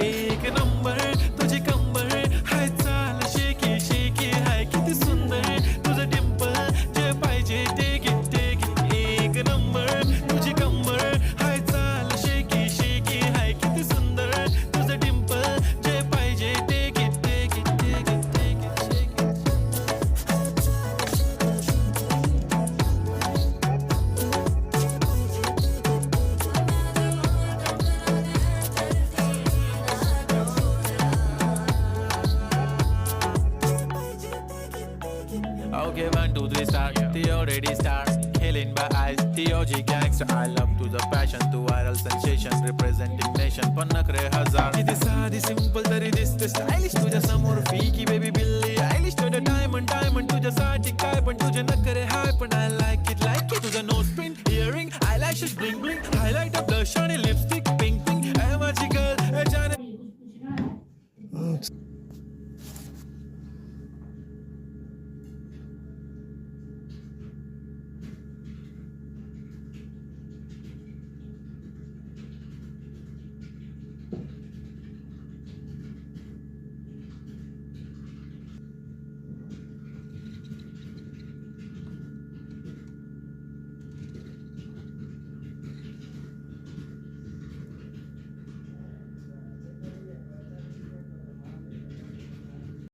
एक नंबर तुझी कंबर हाय चाल शेकी शेकी हाय किती सुंदर तुझं डिंपल जे पाहिजे ते घे एक नंबर तुझी कंबर हाय चाल शेकी शेकी हाय किती सुंदर तुझं डिंपल जे पाहिजे ते घे Okay, 1, 2, 3, start. The already start. Killing by eyes. The OG gangster. I love to the passion, to viral sensation, representing nation. पण नखरे हजार. किती साधी simple तरी दिसते stylish. तुझ्या समोर फीकी baby बिल्ली. Stylish तुझ्या diamond तुझ्यासाठी काय पण तुझे नखरे हाय